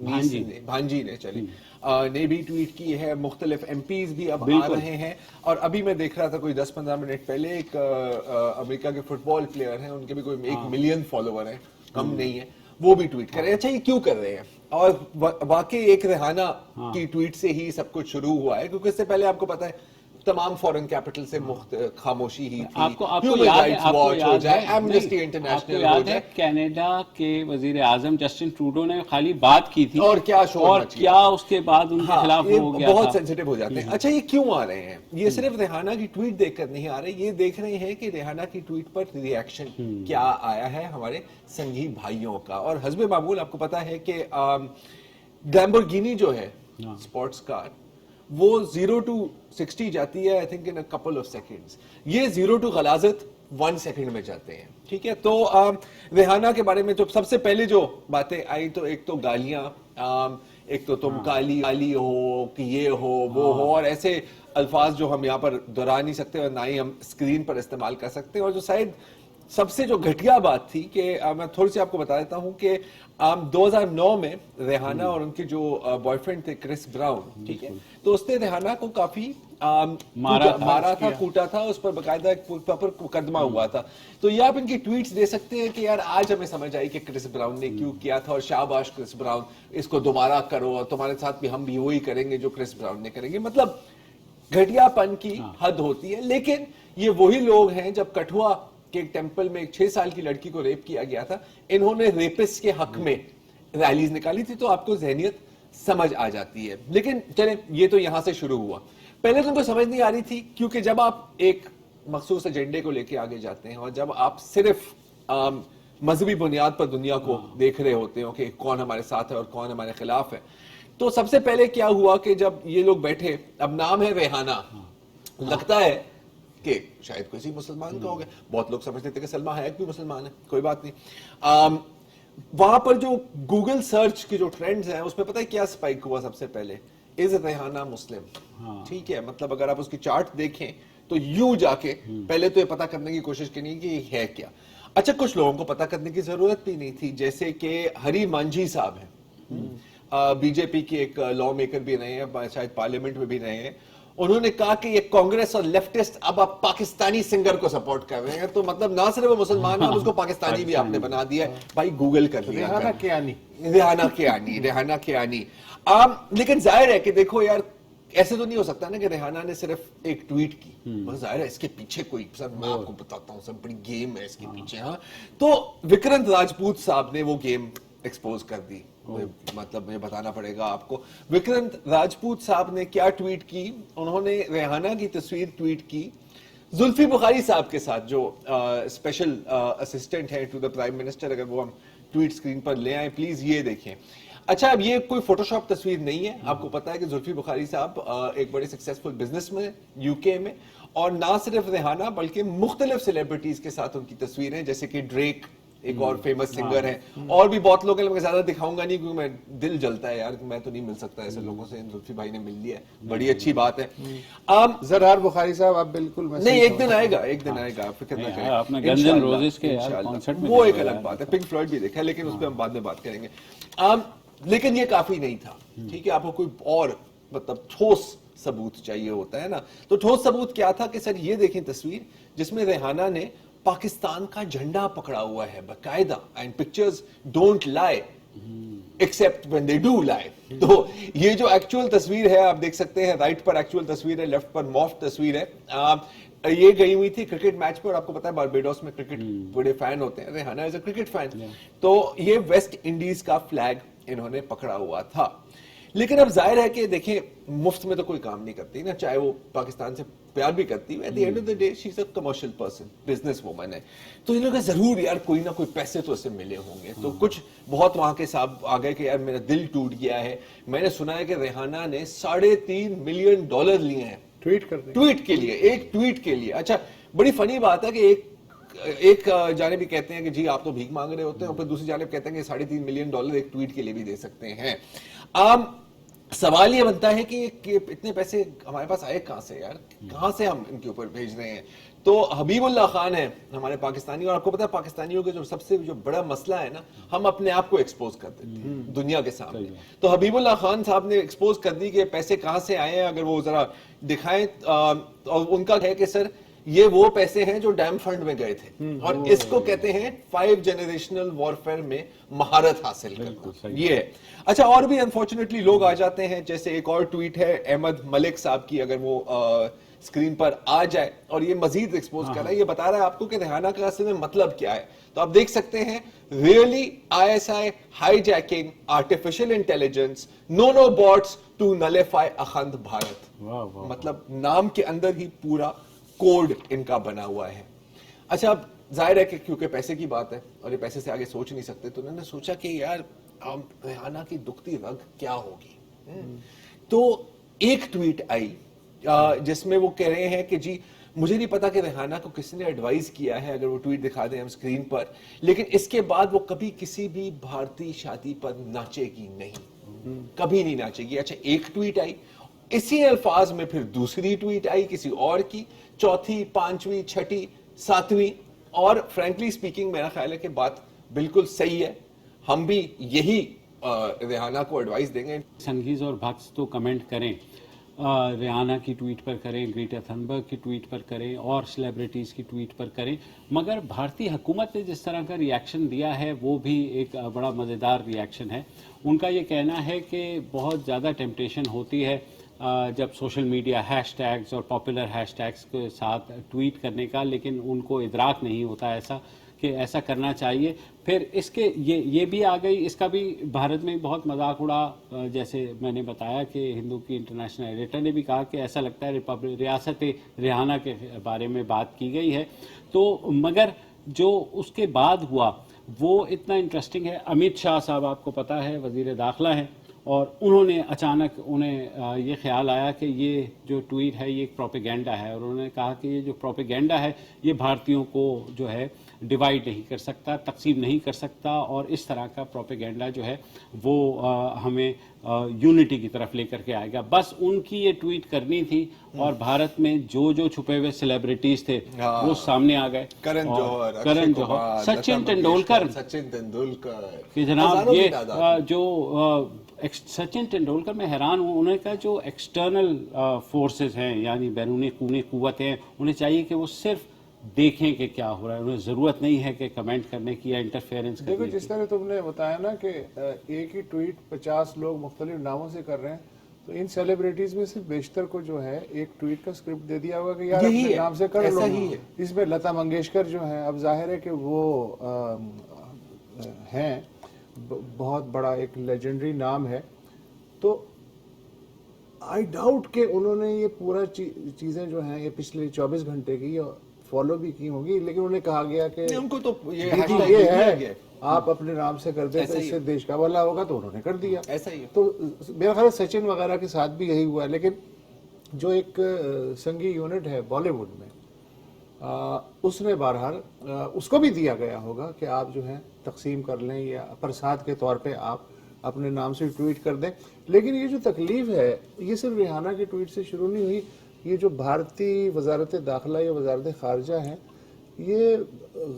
بھانجی نے چلی نے بھی ٹویٹ کی ہے. مختلف ایم پیز بھی اب آ رہے ہیں. اور ابھی میں دیکھ رہا تھا کوئی 10-15 منٹ پہلے ایک امریکہ کے فٹ بال پلیئر ہیں, ان کے بھی کوئی 1 ملین فالوور ہیں, کم نہیں ہے, وہ بھی ٹویٹ کر رہے ہیں. اچھا یہ کیوں کر رہے ہیں؟ اور واقعی ایک ریحانہ کی ٹویٹ سے ہی سب کچھ شروع ہوا ہے, کیونکہ اس سے پہلے آپ کو پتا ہے تمام فورن کیپٹل سے خاموشی ہی تھی. آپ کو یاد ہے کینیڈا کے وزیر اعظم جسٹن ٹروڈو نے خالی بات کی تھی اور کیا شور کیا اس کے بعد ان کے خلاف ہو گیا, بہت سینسیٹیو ہو جاتے ہیں. اچھا یہ کیوں آ رہے ہیں؟ یہ صرف ریحانہ کی ٹویٹ دیکھ کر نہیں آ رہے, یہ دیکھ رہے ہیں کہ ریحانہ کی ٹویٹ پر ریئیکشن کیا آیا ہے ہمارے سنگھی بھائیوں کا. اور حسب معمول آپ کو پتا ہے کہ لیمبورگینی جو ہے اسپورٹس کار, وہ 0 to 60 جاتی ہے, I think in a couple of seconds. یہ 0 to غلاظت 1 سیکنڈ میں جاتے ہیں. ٹھیک ہے, تو ریحانہ کے بارے میں جو سب سے پہلے جو باتیں آئی تو ایک تو گالیاں, ایک تو تم کالی ہو کہ یہ ہو وہ ہو, اور ایسے الفاظ جو ہم یہاں پر دہرا نہیں سکتے اور نہ ہی ہم اسکرین پر استعمال کر سکتے. اور جو شاید سب سے جو گھٹیا بات تھی کہ میں تھوڑی سی آپ کو بتا دیتا ہوں کہ 2009 میں ریحانہ اور ان کے جو بوائے فرینڈ تھے کرس براؤن, ٹھیک ہے, تو اس نے ریحانہ کو کافی مارا تھا, کوٹا تھا, اس پر باقاعدہ ایک پراپر مقدمہ ہوا تھا. تو یہ آپ ان کی ٹویٹس دے سکتے ہیں کہ یار آج ہمیں سمجھ آئی کہ کرس براؤن نے کیوں کیا تھا, اور شاباش کرس براؤن, اس کو دوبارہ کرو, اور تمہارے ساتھ بھی ہم بھی وہی کریں گے جو کرس براؤن نے کریں گے. مطلب گھٹیا پن کی حد ہوتی ہے. لیکن یہ وہی لوگ ہیں, جب کٹھوا کہ ایک ٹیمپل میں ایک 6 سال کی لڑکی کو ریپ کیا گیا تھا, انہوں نے ریپسٹ کے حق میں ریلیز نکالی تھی, تو آپ کو ذہنیت سمجھ آ جاتی ہے. لیکن چلیں یہ تو یہاں سے شروع ہوا. پہلے تو ان کو سمجھ نہیں آ رہی تھی, کیونکہ جب آپ ایک مخصوص ایجنڈے کو لے کے آگے جاتے ہیں, اور جب آپ صرف مذہبی بنیاد پر دنیا کو دیکھ رہے ہوتے ہو کہ کون ہمارے ساتھ ہے اور کون ہمارے خلاف ہے, تو سب سے پہلے کیا ہوا کہ جب یہ لوگ بیٹھے, اب نام ہے ریحانہ, لگتا ہے کہ شاید کسی مسلمان کا ہو گیا. بہت لوگ سمجھتے تھے کہ سلما حیک بھی مسلمان ہے, کوئی بات نہیں. وہاں پر جو گوگل سرچ کے جو ٹرینڈز ہیں اس پہ پتہ ہے کیا سپائک ہوا سب سے پہلے؟ از ریحانہ مسلم. ٹھیک ہے, مطلب اگر آپ اس کی چارٹ دیکھیں تو یوں جا کے پہلے تو یہ پتا کرنے کی کوشش کرنی کہ یہ ہے کیا. اچھا کچھ لوگوں کو پتا کرنے کی ضرورت بھی نہیں تھی, جیسے کہ ہری مانجھی صاحب ہیں, بی جے پی کے ایک لا میکر بھی رہے ہیں, شاید پارلیمنٹ میں بھی رہے ہیں. انہوں نے کہا کہ یہ کانگریس اور لیفٹسٹ اب آپ پاکستانی سنگر کو سپورٹ کر رہے ہیں, تو مطلب نہ صرف وہ مسلمان ہیں, اس کو پاکستانی بھی آپ نے بنا دیا ہے. بھائی گوگل کر لیا, ریحانہ کیانی. لیکن ظاہر ہے کہ دیکھو یار, ایسے تو نہیں ہو سکتا نا کہ ریحانہ نے صرف ایک ٹویٹ کی, ظاہر ہے اس کے پیچھے کوئی, سر میں آپ کو بتاتا ہوں, سب بڑی گیم ہے اس کے پیچھے. ہاں, تو وکرنت راجپوت صاحب نے وہ گیم ایکسپوز کر دی. مطلب مجھے بتانا پڑے گا آپ کو, وکرنت راجپوت صاحب نے کیا ٹویٹ کی. انہوں نے ریحانہ کی تصویر ٹویٹ کی زلفی بخاری صاحب کے ساتھ, جو اسپیشل اسسٹنٹ ہے ٹو دا پرائم منسٹر. اگر وہ ہم ٹویٹ اسکرین پر لے آئیں پلیز, یہ دیکھیں. اچھا اب یہ کوئی فوٹو شاپ تصویر نہیں ہے. آپ کو پتا ہے کہ زلفی بخاری صاحب ایک بڑے سکسیسفل بزنس میں یو کے میں, اور نہ صرف ریحانہ بلکہ مختلف سیلیبریٹیز کے ساتھ ان کی تصویریں, جیسے کہ ڈریک ایک اور فیمس سنگر ہے, اور بھی بہت لوگ ہیں. میں زیادہ دکھاؤں گا نہیں کیونکہ میں دل جلتا ہے یار, میں تو نہیں مل سکتا ایسے لوگوں سے. زلفی بھائی نے مل لیا ہے, بڑی اچھی بات ہے. زرار بخاری صاحب آپ بالکل نہیں, ایک دن آئے گا, فکر نہ کریں, وہ ایک الگ بات ہے. پنک فلوئڈ بھی دیکھا, لیکن اس پہ ہم بعد میں بات کریں گے. لیکن یہ کافی نہیں تھا. ٹھیک ہے, آپ کو کوئی اور مطلب ٹھوس ثبوت چاہیے ہوتا ہے نا. تو ٹھوس ثبوت کیا تھا کہ سر یہ دیکھیں تصویر جس میں ریحانہ نے پاکستان کا جھنڈا پکڑا ہوا ہے باقاعدہ, اینڈ پکچرز ڈونٹ لائی ایکسپٹ وین دے ڈو لائی. تو یہ جو ایکچوئل تصویر ہے آپ دیکھ سکتے ہیں, رائٹ پر ایکچوئل تصویر ہے, لیفٹ پر مافٹ تصویر ہے. یہ گئی ہوئی تھی کرکٹ میچ پر, اور آپ کو پتا ہے باربیڈوس میں کرکٹ بڑے فین ہوتے ہیں, ریحانہ از اے کرکٹ فین. تو یہ ویسٹ انڈیز کا فلیگ انہوں نے پکڑا ہوا تھا. لیکن اب ظاہر ہے کہ دیکھیں مفت میں تو کوئی کام نہیں کرتی نا, چاہے وہ پاکستان سے پیار بھی کرتی ہے, at the end of the day she is a commercial person, business woman ہے. تو ان لوگوں کا ضرور یار کوئی نہ کوئی پیسے تو اس سے ملے ہوں گے. تو کچھ بہت وہاں کے صاحب آ گئے کہ یار میرا دل ٹوٹ گیا ہے. میں نے سنا ہے کہ ریحانہ نے $3.5 ملین لیے ہیں ٹویٹ کے لیے, ایک ٹویٹ کے لیے. اچھا بڑی فنی بات ہے کہ ایک جانب بھی کہتے ہیں کہ جی آپ تو بھیک مانگ رہے ہوتے ہیں, اور پھر دوسری جانب کہتے ہیں کہ $3.5 ملین ایک ٹویٹ کے لیے بھی دے سکتے ہیں. سوال یہ بنتا ہے کہ اتنے پیسے ہمارے پاس آئے کہاں سے یار, کہاں سے ہم ان کے اوپر بھیج رہے ہیں. تو حبیب اللہ خان ہے ہمارے پاکستانی, اور آپ کو پتا ہے پاکستانیوں کے جو سب سے جو بڑا مسئلہ ہے نا, ہم اپنے آپ کو ایکسپوز کر دیتے ہیں دنیا کے سامنے. تو حبیب اللہ خان صاحب نے ایکسپوز کر دی کہ پیسے کہاں سے آئے ہیں, اگر وہ ذرا دکھائیں. اور ان کا ہے کہ سر یہ وہ پیسے ہیں جو ڈیم فنڈ میں گئے تھے, اور اس کو کہتے ہیں 5 جنریشنل وارفیئر میں مہارت حاصل کرنا, یہ ہے. اچھا, اور بھی انفارچونیٹلی لوگ آ جاتے ہیں, جیسے ایک اور ٹویٹ ہے احمد ملک صاحب کی, اگر وہ اسکرین پر آ جائے, اور یہ مزید ایکسپوز کر رہا ہے, یہ بتا رہا ہے آپ کو کہ ریحانہ کا اصل میں مطلب کیا ہے. تو آپ دیکھ سکتے ہیں, really ISI hijacking artificial intelligence no bots to nullify Akhand Bharat. مطلب نام کے اندر ہی پورا کوڈ ان کا بنا ہوا ہے. اچھا, اب ظاہر ہے کہ کیونکہ پیسے کی بات ہے اور یہ پیسے سے آگے سوچ نہیں سکتے, تو انہوں نے سوچا کہ یار ریحانہ کی دکھتی رگ کیا ہوگی. تو ایک ٹویٹ آئی جس میں وہ کہہ رہے ہیں کہ جی مجھے نہیں پتا کہ ریحانہ کو کس نے ایڈوائز کیا ہے, اگر وہ ٹویٹ دکھا دیں ہم اسکرین پر, لیکن اس کے بعد وہ کبھی کسی بھی بھارتی شادی پر ناچے گی نہیں, کبھی نہیں ناچے گی. اچھا, ایک ٹویٹ آئی, اسی الفاظ میں پھر دوسری ٹویٹ آئی کسی اور کی, چوتھی, پانچویں, چھٹی, ساتویں, اور فرینکلی اسپیکنگ میرا خیال ہے کہ بات بالکل صحیح ہے. ہم بھی یہی ریحانہ کو ایڈوائز دیں گے. سنگیز اور بھکس تو کمنٹ کریں, ریحانہ کی ٹویٹ پر کریں, گریٹا تھنبرگ کی ٹویٹ پر کریں, اور سیلیبریٹیز کی ٹویٹ پر کریں, مگر بھارتی حکومت نے جس طرح کا ریاکشن دیا ہے وہ بھی ایک بڑا مزیدار ریاکشن ہے. ان کا یہ کہنا ہے کہ بہت زیادہ ٹیمپٹیشن ہوتی ہے جب سوشل میڈیا ہیش ٹیگز اور پاپولر ہیش ٹیگز کے ساتھ ٹویٹ کرنے کا, لیکن ان کو ادراک نہیں ہوتا ایسا کہ ایسا کرنا چاہیے. پھر اس کے یہ بھی آ گئی, اس کا بھی بھارت میں بہت مذاق اڑا, جیسے میں نے بتایا کہ ہندو کی انٹرنیشنل ایڈیٹر نے بھی کہا کہ ایسا لگتا ہے ریاست ریحانہ کے بارے میں بات کی گئی ہے. تو مگر جو اس کے بعد ہوا وہ اتنا انٹرسٹنگ ہے. امت شاہ صاحب آپ کو پتہ ہے وزیر داخلہ ہیں, اور انہوں نے اچانک انہیں یہ خیال آیا کہ یہ جو ٹویٹ ہے یہ ایک پروپیگینڈا ہے, اور انہوں نے کہا کہ یہ جو پروپیگینڈا ہے یہ بھارتیوں کو جو ہے ڈیوائیڈ نہیں کر سکتا, تقسیم نہیں کر سکتا, اور اس طرح کا پروپیگینڈا جو ہے وہ ہمیں یونٹی کی طرف لے کر کے آئے گا. بس ان کی یہ ٹویٹ کرنی تھی, اور بھارت میں جو چھپے ہوئے سیلیبریٹیز تھے وہ سامنے آ گئے. کرن جوہر, سچن تندولکر کہ جناب یہ جو سچن تندولکر, میں حیران ہوں, انہوں نے کہا جو ایکسٹرنل فورسز ہیں یعنی بیرونی قوتیں ہیں, انہیں چاہیے کہ وہ صرف دیکھیں کہ کیا ہو رہا ہے, انہیں ضرورت نہیں ہے کہ کمنٹ کرنے کی یا انٹرفیئرنس کرنے کی. دیکھو, جس طرح تم نے بتایا نا کہ ایک ہی ٹویٹ 50 لوگ مختلف ناموں سے کر رہے ہیں, تو ان سیلیبریٹیز میں سے بیشتر کو جو ہے ایک ٹویٹ کا اسکرپٹ دے دیا ہوگا کہ یار اپنے نام سے کر لو. اس میں لتا منگیشکر جو ہیں, اب ظاہر ہے کہ وہ ہیں بہت بڑا ایک لیجنڈری نام ہے, تو آئی ڈاؤٹ کہ انہوں نے یہ پورا چیزیں جو ہیں یہ پچھلے 24 گھنٹے کی فالو بھی کی ہوگی, لیکن انہیں کہا گیا کہ ان کو تو یہ ہے آپ اپنے نام سے کر دیں تو اس سے دیش کا بھلا ہوگا, تو انہوں نے کر دیا. ایسا ہی تو میرا خیال سچن وغیرہ کے ساتھ بھی یہی ہوا ہے. لیکن جو ایک سنگی یونٹ ہے بالی ووڈ میں, اس نے بہرحال اس کو بھی دیا گیا ہوگا کہ آپ جو ہے تقسیم کر لیں یا پرساد کے طور پہ آپ اپنے نام سے ٹویٹ کر دیں. لیکن یہ جو تکلیف ہے یہ صرف ریحانہ کے ٹویٹ سے شروع نہیں ہوئی, یہ جو بھارتی وزارت داخلہ یا وزارت خارجہ ہیں یہ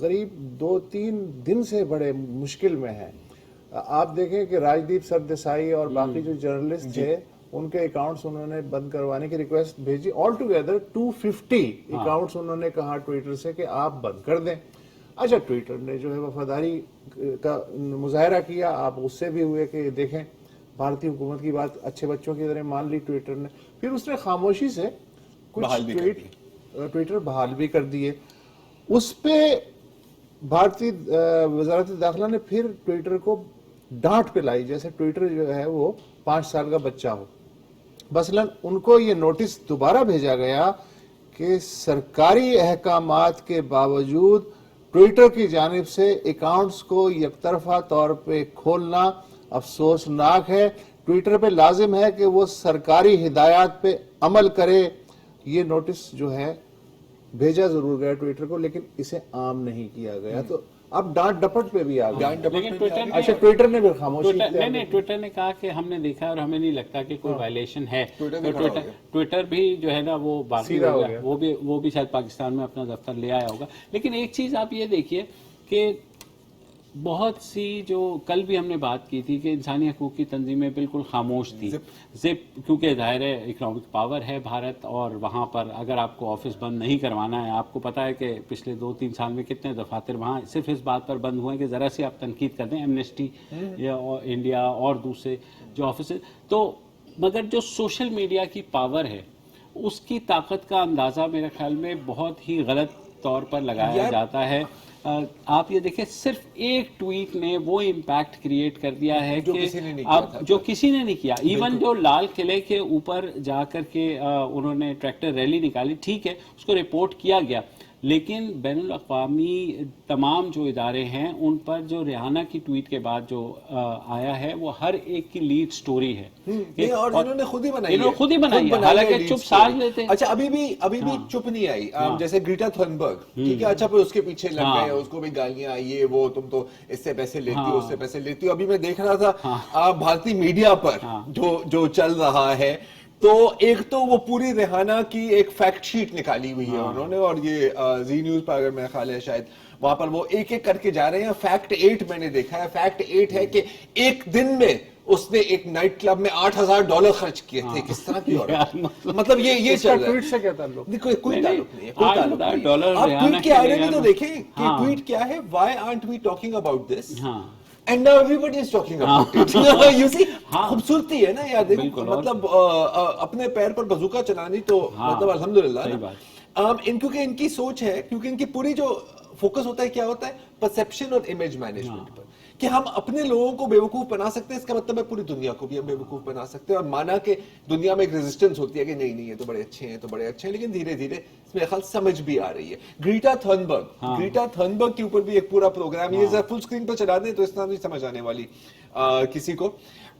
غریب 2-3 دن سے بڑے مشکل میں ہیں. آپ دیکھیں کہ راجدیپ سردیسائی اور باقی جو جرنلسٹ تھے ان کے اکاؤنٹس انہوں نے بند کروانے کی ریکویسٹ بھیجی. آل ٹوگیدر 250 اکاؤنٹس انہوں نے کہا ٹویٹر سے کہ آپ بند کر دیں. اچھا, ٹویٹر نے جو ہے وفاداری کا مظاہرہ کیا, آپ اس سے بھی ہوئے کہ دیکھیں بھارتی حکومت کی بات اچھے بچوں کی طرح مان لی ٹویٹر نے. پھر اس نے خاموشی سے کچھ ٹویٹر بحال بھی کر دیے. اس پہ بھارتی وزارت داخلہ نے پھر ٹویٹر کو ڈانٹ پہ لائی, جیسے ٹویٹر جو ہے وہ 5 سال کا بچہ ہو. مثلا ان کو یہ نوٹس دوبارہ بھیجا گیا کہ سرکاری احکامات کے باوجود ٹویٹر کی جانب سے اکاؤنٹس کو یک طرفہ طور پہ کھولنا افسوسناک ہے. ٹویٹر پہ لازم ہے کہ وہ سرکاری ہدایات پہ عمل کرے. یہ نوٹس جو ہے بھیجا ضرور گیا ٹویٹر کو, لیکن اسے عام نہیں کیا گیا. تو اب ڈانٹ ڈپٹ پہ بھی آ گئے. لیکن ٹویٹر اچھا ٹویٹر نے بھی خاموشی نہیں ٹویٹر نے کہا کہ ہم نے دیکھا اور ہمیں نہیں لگتا کہ کوئی وائلیشن ہے. ٹویٹر بھی جو ہے نا وہ باقی ہو گیا, وہ بھی شاید پاکستان میں اپنا دفتر لے آیا ہوگا. لیکن ایک چیز آپ یہ دیکھیے کہ بہت سی جو کل بھی ہم نے بات کی تھی کہ انسانی حقوق کی تنظیمیں بالکل خاموش تھی. زپ کیونکہ ظاہر ہے اکنامک پاور ہے بھارت, اور وہاں پر اگر آپ کو آفس بند نہیں کروانا ہے, آپ کو پتا ہے کہ پچھلے 2-3 سال میں کتنے دفاتر وہاں صرف اس بات پر بند ہوئے ہیں کہ ذرا سی آپ تنقید کر دیں, ایمنسٹی یا انڈیا اور دوسرے جو آفس, تو مگر جو سوشل میڈیا کی پاور ہے اس کی طاقت کا اندازہ میرے خیال میں بہت ہی غلط طور پر لگایا جاتا ہے. آپ یہ دیکھیں صرف ایک ٹویٹ نے وہ امپیکٹ کریٹ کر دیا ہے کہ جو کسی نے نہیں کیا. ایون جو لال قلعے کے اوپر جا کر کے انہوں نے ٹریکٹر ریلی نکالی, ٹھیک ہے اس کو رپورٹ کیا گیا, لیکن بین الاقوامی تمام جو ادارے ہیں ان پر جو ریحانہ کی ٹویٹ کے بعد جو آیا ہے وہ ہر ایک کی لیڈ سٹوری ہے, اور انہوں نے خود ہی بنائی ہے, حالانکہ چپ ساتھ لیتے. اچھا ابھی بھی چپ نہیں آئی, جیسے گریٹا تھنبرگ, ٹھیک ہے, اچھا پھر اس کے پیچھے لگ گئے, اس کو بھی گالیاں یہ وہ, تم تو اس سے پیسے لیتی ہو اس سے پیسے لیتی ہو. ابھی میں دیکھ رہا تھا بھارتی میڈیا پر جو چل رہا ہے, تو ایک تو وہ پوری ریحانہ کی ایک فیکٹ شیٹ نکالی ہوئی ہے انہوں نے, اور یہ زی نیوز پر اگر میرا خیال ہے شاید وہاں پر وہ ایک ایک کر کے جا رہے ہیں. فیکٹ 8 میں نے دیکھا ہے, فیکٹ 8 ہے کہ ایک دن میں اس نے ایک نائٹ کلب میں $8,000 خرچ کیے تھے. کس طرح کی مطلب یہ چل رہا ہے. ٹویٹ سے کیا تعلق؟ کوئی تعلق نہیں ہے. آپ ٹویٹ کی آئیڈیا تو دیکھیں کہ ٹویٹ کیا ہے, why aren't we talking about this? And now everybody is talking about it. You see, خوبصورتی ہے نا یار, دیکھو مطلب اپنے پیر پر بازوکا چلانی تو مطلب الحمدللہ نا. کیونکہ ان کی سوچ ہے, کیونکہ ان کی پوری جو فوکس ہوتا ہے کیا ہوتا ہے, پرسپشن اور امیج مینجمنٹ پر, کہ ہم اپنے لوگوں کو بیوقوف بنا سکتے ہیں. اس کا مطلب ہے پوری دنیا کو بھی ہم بیوقوف بنا سکتے ہیں, اور مانا کہ دنیا میں ایک ریزسٹنس ہوتی ہے کہ نہیں یہ تو بڑے اچھے ہیں, تو بڑے اچھے ہیں, لیکن دھیرے دھیرے اس میں خیال سمجھ بھی آ رہی ہے. گریٹا تھنبرگ کے اوپر بھی ایک پورا پروگرام, یہ ذرا فل سکرین پر چلا دیں تو اس طرح نہیں سمجھ آنے والی کسی کو.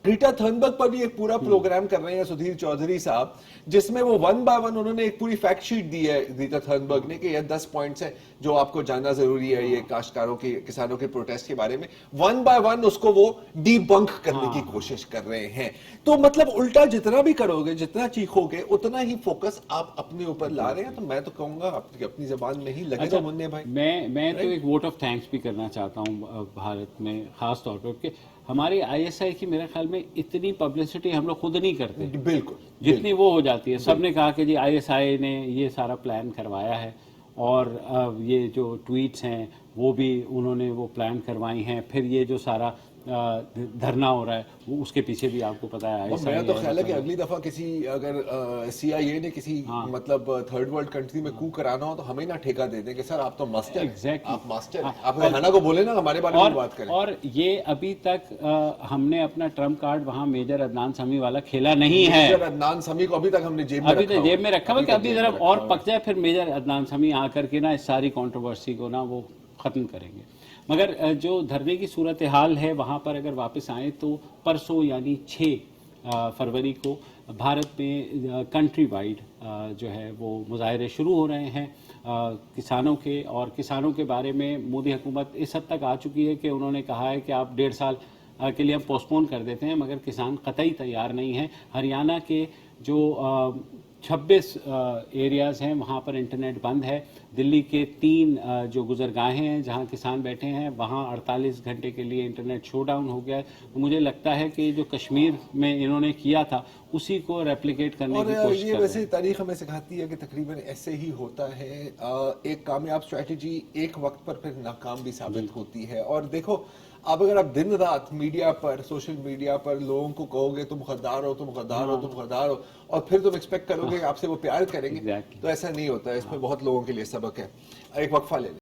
گریٹا تھنبرگ پر بھی ایک پورا پروگرام کر رہے ہیں سدھیر چودھری صاحب, جس میں وہ 1 by 1 انہوں نے ایک پوری فیکٹ شیٹ دی ہے گریٹا تھنبرگ نے, کہ یہ 10 پوائنٹس ہیں جو آپ کو جاننا ضروری ہے یہ کاشتکاروں کے, کسانوں کے پروٹیسٹ کے بارے میں. 1 by 1 اس کو وہ ڈی بنک کرنے کی کوشش کر رہے ہیں. تو مطلب الٹا جتنا بھی کرو گے, جتنا چیخو گے, اتنا ہی فوکس آپ اپنے اوپر لا رہے ہیں. تو میں تو کہوں گا اپنی زبان میں ہی لگے گا مننے بھائی. میں تو ایک ووٹ آف تھینکس بھی کرنا چاہتا ہوں بھارت میں خاص طور پر, کہ ہماری ISI کی میرے خیال میں اتنی پبلسٹی ہم لوگ خود نہیں کرتے, بالکل جتنی وہ ہو جاتی ہے. سب نے کہا کہ جی ISI نے یہ سارا پلان کروایا ہے, اور یہ جو ٹویٹس ہیں وہ بھی انہوں نے وہ پلان کروائی ہیں. پھر یہ جو سارا دھرنا ہو رہا ہے وہ اس کے پیچھے بھی آپ کو پتا ہے. میرا تو خیال ہے کہ اگلی دفعہ کسی اگر CIA نے کسی مطلب تھرڈ ورلڈ کنٹری میں کو کرانا ہو تو ہمیں نہ ٹھیکہ دے دیں کہ سر آپ تو ماسٹر ہیں, آپ ماسٹر ہیں, آپ ریحانہ کو بولیں نا ہمارے بارے میں بات کریں. اور یہ ابھی تک ہم نے اپنا ٹرمپ کارڈ وہاں میجر عدنان سمیع والا کھیلا نہیں ہے. میجر عدنان سمیع کو ابھی تک ہم نے جیب میں رکھا ہوا کہ ابھی ذرا اور پک جائے, پھر میجر عدنان سمیع آ کر کے نا اس ساری کنٹروورسی کو نا وہ ختم کریں گے. مگر جو دھرنے کی صورتحال ہے وہاں پر اگر واپس آئیں تو پرسوں یعنی 6 فروری کو بھارت میں کنٹری وائڈ جو ہے وہ مظاہرے شروع ہو رہے ہیں کسانوں کے. اور کسانوں کے بارے میں مودی حکومت اس حد تک آ چکی ہے کہ انہوں نے کہا ہے کہ آپ 1.5 سال کے لیے ہم پوسٹپون کر دیتے ہیں, مگر کسان قطعی تیار نہیں ہیں. ہریانہ کے جو 26 ایریاز ہیں وہاں پر انٹرنیٹ بند ہے. دلی کے 3 جو گزرگاہیں ہیں جہاں کسان بیٹھے ہیں وہاں 48 گھنٹے کے لیے انٹرنیٹ شو ڈاؤن ہو گیا ہے. مجھے لگتا ہے کہ جو کشمیر میں انہوں نے کیا تھا اسی کو ریپلیکیٹ کرنے کی کوشش کر رہے ہیں. اور یہ ویسے تاریخ ہمیں سکھاتی ہے کہ تقریباً ایسے ہی ہوتا ہے. ایک کامیاب اسٹریٹجی ایک وقت پر پھر ناکام بھی ثابت ہوتی ہے. اور دیکھو اب اگر آپ دن رات میڈیا پر, سوشل میڈیا پر لوگوں کو کہو گے تم غدار ہو, تم غدار ہو, تم غدار ہو, اور پھر تم ایکسپیکٹ کرو گے کہ آپ سے وہ پیار کریں گے, تو ایسا نہیں ہوتا ہے. اس میں بہت لوگوں کے لیے سبق ہے. ایک وقفہ لے لیں.